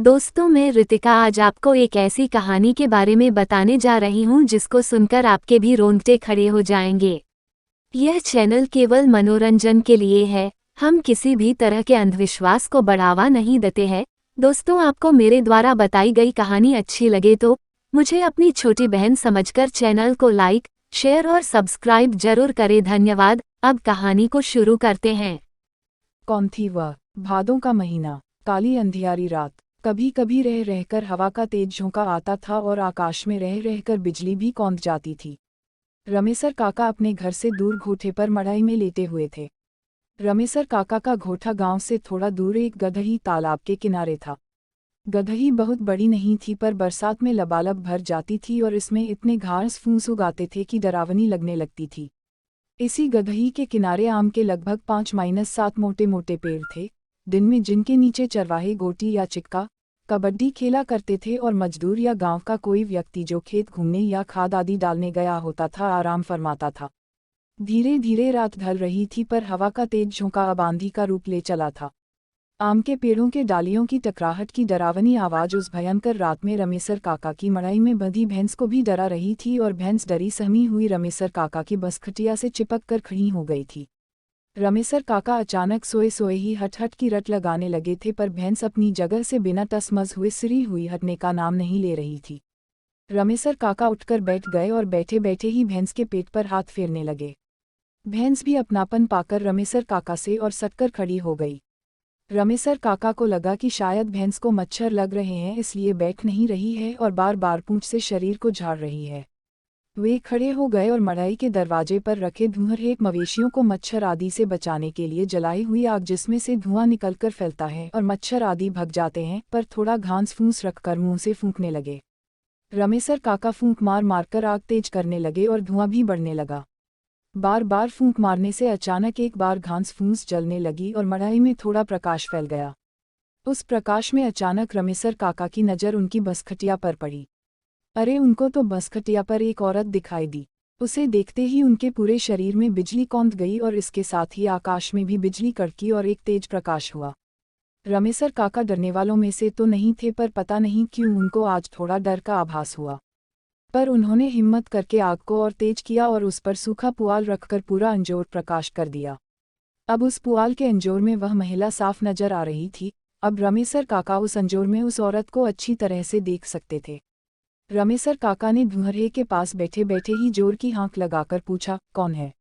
दोस्तों, मैं रितिका आज आपको एक ऐसी कहानी के बारे में बताने जा रही हूँ जिसको सुनकर आपके भी रोंगटे खड़े हो जाएंगे। यह चैनल केवल मनोरंजन के लिए है। हम किसी भी तरह के अंधविश्वास को बढ़ावा नहीं देते हैं। दोस्तों, आपको मेरे द्वारा बताई गई कहानी अच्छी लगे तो मुझे अपनी छोटी बहन समझकर चैनल को लाइक, शेयर और सब्सक्राइब जरूर करें। धन्यवाद। अब कहानी को शुरू करते हैं। कौन थी वह? भादों का महीना, काली अंधियारी रात। कभी कभी रह रहकर हवा का तेज झोंका आता था और आकाश में रह रहकर बिजली भी कौंध जाती थी। रमेसर काका अपने घर से दूर घोठे पर मड़ाई में लेटे हुए थे। रमेसर काका का घोठा गांव से थोड़ा दूर एक गदही तालाब के किनारे था। गदही बहुत बड़ी नहीं थी, पर बरसात में लबालब भर जाती थी और इसमें इतने घास फूस उगाते थे कि डरावनी लगने लगती थी। इसी गदही के किनारे आम के लगभग 5-7 मोटे मोटे पेड़ थे, दिन में जिनके नीचे चरवाहे गोटी या चिक्का, कबड्डी खेला करते थे और मजदूर या गांव का कोई व्यक्ति जो खेत घूमने या खाद आदि डालने गया होता था आराम फरमाता था। धीरे धीरे रात ढल रही थी, पर हवा का तेज झोंका अब आंधी का रूप ले चला था। आम के पेड़ों के डालियों की टकराहट की डरावनी आवाज उस भयंकर रात में रमेसर काका की मड़ाई में बंधी भैंस को भी डरा रही थी, और भैंस डरी सहमी हुई रमेसर काका की बसखटिया से चिपक कर खड़ी हो गई थी। रमेसर काका अचानक सोए सोए ही हट हट की रट लगाने लगे थे, पर भैंस अपनी जगह से बिना टसमस हुए सिरी हुई हटने का नाम नहीं ले रही थी। रमेसर काका उठकर बैठ गए और बैठे बैठे ही भैंस के पेट पर हाथ फेरने लगे। भैंस भी अपनापन पाकर रमेसर काका से और सटकर खड़ी हो गई। रमेसर काका को लगा कि शायद भैंस को मच्छर लग रहे हैं, इसलिए बैठ नहीं रही है और बार बार पूंछ से शरीर को झाड़ रही है। वे खड़े हो गए और मड़ाई के दरवाजे पर रखे धुआंधार मवेशियों को मच्छर आदि से बचाने के लिए जलाई हुई आग जिसमें से धुआं निकलकर फैलता है और मच्छर आदि भग जाते हैं, पर थोड़ा घास फूस रखकर मुंह से फूंकने लगे। रमेसर काका फूंक मार मारकर आग तेज करने लगे और धुआं भी बढ़ने लगा। बार बार फूंक मारने से अचानक एक बार घास फूस जलने लगी और मड़ाई में थोड़ा प्रकाश फैल गया। उस प्रकाश में अचानक रमेसर काका की नज़र उनकी बसखटिया पर पड़ी। अरे, उनको तो बसखटिया पर एक औरत दिखाई दी। उसे देखते ही उनके पूरे शरीर में बिजली कौंध गई और इसके साथ ही आकाश में भी बिजली कड़की और एक तेज प्रकाश हुआ। रमेसर काका डरने वालों में से तो नहीं थे, पर पता नहीं क्यों उनको आज थोड़ा डर का आभास हुआ। पर उन्होंने हिम्मत करके आग को और तेज किया और उस पर सूखा पुआल रखकर पूरा अंजोर प्रकाश कर दिया। अब उस पुआल के अंजोर में वह महिला साफ नजर आ रही थी। अब रमेसर काका उस अंजोर में उस औरत को अच्छी तरह से देख सकते थे। रमेसर काका ने धुआंधार के पास बैठे बैठे ही जोर की हाँक लगाकर पूछा, कौन है?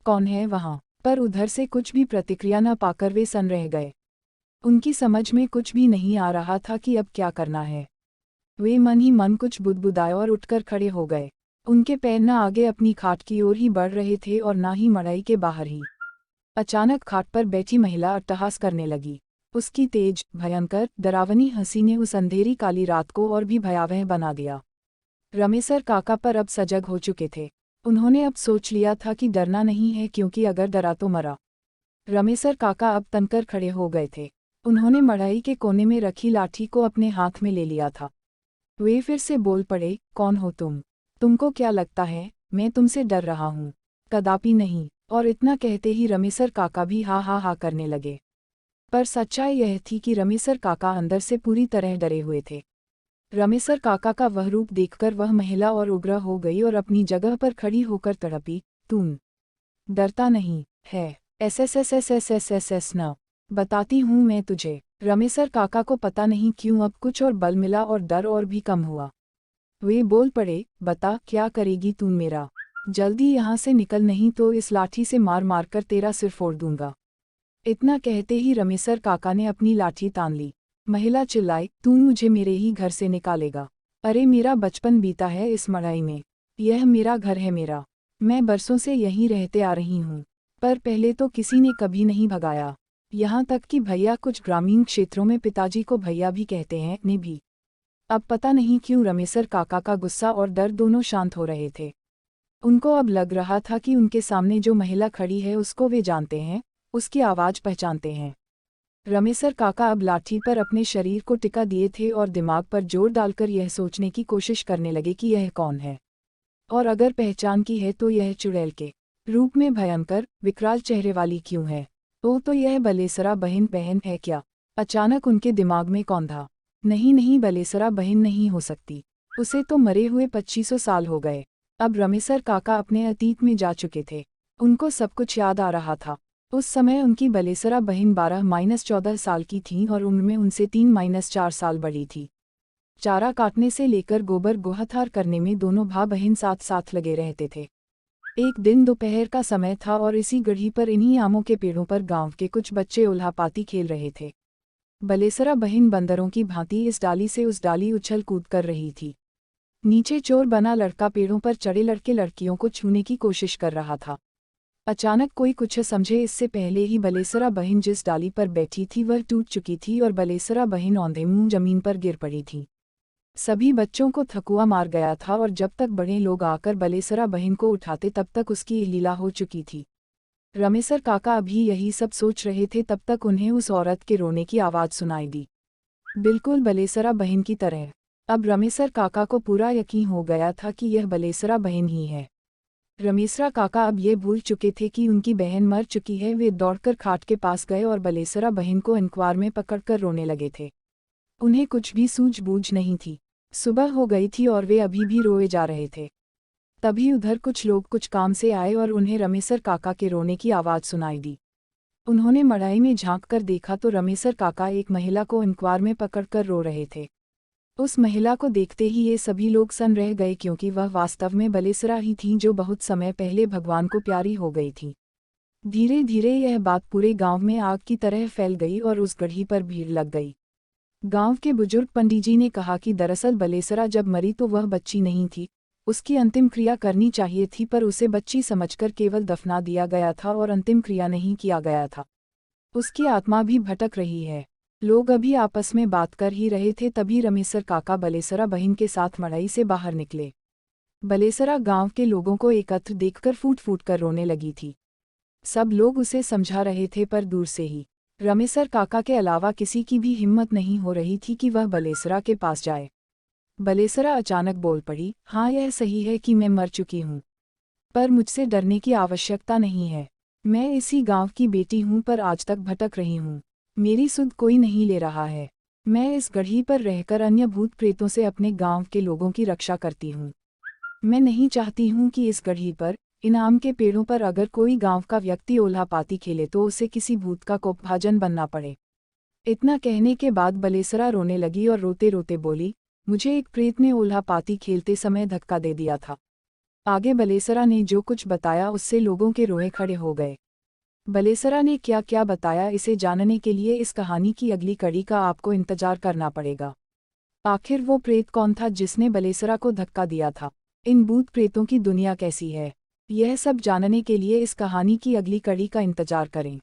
कौन है वहाँ? पर उधर से कुछ भी प्रतिक्रिया न पाकर वे सन रह गए। उनकी समझ में कुछ भी नहीं आ रहा था कि अब क्या करना है। वे मन ही मन कुछ बुदबुदाए और उठकर खड़े हो गए। उनके पैर न आगे अपनी खाट की ओर ही बढ़ रहे थे और न ही मड़ाई के बाहर ही। अचानक खाट पर बैठी महिला अट्टहास करने लगी। उसकी तेज, भयंकर, डरावनी हंसी ने उस अंधेरी काली रात को और भी भयावह बना दिया। रमेसर काका पर अब सजग हो चुके थे। उन्होंने अब सोच लिया था कि डरना नहीं है, क्योंकि अगर डरा तो मरा। रमेसर काका अब तनकर खड़े हो गए थे। उन्होंने मड़ाई के कोने में रखी लाठी को अपने हाथ में ले लिया था। वे फिर से बोल पड़े, कौन हो तुम? तुमको क्या लगता है मैं तुमसे डर रहा हूँ? कदापि नहीं। और इतना कहते ही रमेसर काका भी हा हा हा करने लगे। पर सच्चाई यह थी कि रमेसर काका अंदर से पूरी तरह डरे हुए थे। रमेसर काका का वह रूप देखकर वह महिला और उग्र हो गई और अपनी जगह पर खड़ी होकर तड़पी, तुम डरता नहीं है? एस न, बताती हूँ मैं तुझे। रमेसर काका को पता नहीं क्यों अब कुछ और बल मिला और डर और भी कम हुआ। वे बोल पड़े, बता क्या करेगी तू मेरा? जल्दी यहाँ से निकल, नहीं तो इस लाठी से मार मार कर तेरा सिर फोड़ दूंगा। इतना कहते ही रमेसर काका ने अपनी लाठी तान ली। महिला चिल्लाई, तू मुझे मेरे ही घर से निकालेगा? अरे, मेरा बचपन बीता है इस मड़ाई में। यह मेरा घर है मेरा। मैं बरसों से यहीं रहते आ रही हूँ, पर पहले तो किसी ने कभी नहीं भगाया। यहाँ तक कि भैया कुछ ग्रामीण क्षेत्रों में पिताजी को भैया भी कहते हैं, ने भी। अब पता नहीं क्यों रमेसर काका का गुस्सा और डर दोनों शांत हो रहे थे। उनको अब लग रहा था कि उनके सामने जो महिला खड़ी है उसको वे जानते हैं, उसकी आवाज़ पहचानते हैं। रमेसर काका अब लाठी पर अपने शरीर को टिका दिए थे और दिमाग पर जोर डालकर यह सोचने की कोशिश करने लगे कि यह कौन है, और अगर पहचान की है तो यह चुड़ैल के रूप में भयंकर, विकराल चेहरे वाली क्यों है? तो यह बलेसरा बहन है क्या? अचानक उनके दिमाग में कौंधा। नहीं नहीं, बलेसरा बहन नहीं हो सकती, उसे तो मरे हुए 2500 साल हो गए। अब रमेसर काका अपने अतीत में जा चुके थे, उनको सब कुछ याद आ रहा था। उस समय उनकी बलेसरा बहन 12-14 साल की थीं और उम्र में उनसे 3-4 साल बड़ी थी। चारा काटने से लेकर गोबर गोहथार करने में दोनों भाई बहन साथ साथ लगे रहते थे। एक दिन दोपहर का समय था और इसी गढ़ी पर इन्हीं आमों के पेड़ों पर गांव के कुछ बच्चे उल्हापाती खेल रहे थे। बलेसरा बहन बंदरों की भांति इस डाली से उस डाली उछल कूद कर रही थी। नीचे चोर बना लड़का पेड़ों पर चढ़े लड़के लड़कियों को छूने की कोशिश कर रहा था। अचानक कोई कुछ समझे इससे पहले ही बलेसरा बहन जिस डाली पर बैठी थी वह टूट चुकी थी और बलेसरा बहन औंधे मुंह जमीन पर गिर पड़ी थी। सभी बच्चों को थकुआ मार गया था और जब तक बड़े लोग आकर बलेसरा बहन को उठाते तब तक उसकी लीला हो चुकी थी। रमेसर काका अभी यही सब सोच रहे थे तब तक उन्हें उस औरत के रोने की आवाज़ सुनाई दी, बिल्कुल बलेसरा बहन की तरह। अब रमेसर काका को पूरा यकीन हो गया था कि यह बलेसरा बहन ही है। रमेसरा काका अब ये भूल चुके थे कि उनकी बहन मर चुकी है। वे दौड़कर खाट के पास गए और बलेसरा बहन को इंक्वार में पकड़कर रोने लगे थे। उन्हें कुछ भी सूझबूझ नहीं थी। सुबह हो गई थी और वे अभी भी रोए जा रहे थे। तभी उधर कुछ लोग कुछ काम से आए और उन्हें रमेसर काका के रोने की आवाज़ सुनाई दी। उन्होंने मड़ाई में झांक कर देखा तो रमेसर काका एक महिला को इंक्वार में पकड़कर रो रहे थे। उस महिला को देखते ही ये सभी लोग सन रह गए क्योंकि वह वास्तव में बलेसरा ही थीं जो बहुत समय पहले भगवान को प्यारी हो गई थी। धीरे धीरे यह बात पूरे गांव में आग की तरह फैल गई और उस गढ़ी पर भीड़ लग गई। गांव के बुजुर्ग पंडित जी ने कहा कि दरअसल बलेसरा जब मरी तो वह बच्ची नहीं थी, उसकी अंतिम क्रिया करनी चाहिए थी पर उसे बच्ची समझकर केवल दफना दिया गया था और अंतिम क्रिया नहीं किया गया था। उसकी आत्मा भी भटक रही है। लोग अभी आपस में बात कर ही रहे थे तभी रमेसर काका बलेसरा बहन के साथ मड़ई से बाहर निकले। बलेसरा गांव के लोगों को एकत्र देखकर फूट फूट कर रोने लगी थी। सब लोग उसे समझा रहे थे पर दूर से ही। रमेसर काका के अलावा किसी की भी हिम्मत नहीं हो रही थी कि वह बलेसरा के पास जाए। बलेसरा अचानक बोल पड़ी, हाँ यह सही है कि मैं मर चुकी हूँ, पर मुझसे डरने की आवश्यकता नहीं है। मैं इसी गांव की बेटी हूँ पर आज तक भटक रही हूँ। मेरी सुध कोई नहीं ले रहा है। मैं इस गढ़ी पर रहकर अन्य भूत प्रेतों से अपने गांव के लोगों की रक्षा करती हूँ। मैं नहीं चाहती हूँ कि इस गढ़ी पर, इन आम के पेड़ों पर अगर कोई गांव का व्यक्ति ओल्हापाती खेले तो उसे किसी भूत का कोपभाजन बनना पड़े। इतना कहने के बाद बलेसरा रोने लगी और रोते रोते बोली, मुझे एक प्रेत ने ओल्हापाती खेलते समय धक्का दे दिया था। आगे बलेसरा ने जो कुछ बताया उससे लोगों के रोए खड़े हो गए। बलेसरा ने क्या क्या बताया इसे जानने के लिए इस कहानी की अगली कड़ी का आपको इंतजार करना पड़ेगा। आखिर वो प्रेत कौन था जिसने बलेसरा को धक्का दिया था? इन भूत प्रेतों की दुनिया कैसी है? यह सब जानने के लिए इस कहानी की अगली कड़ी का इंतजार करें।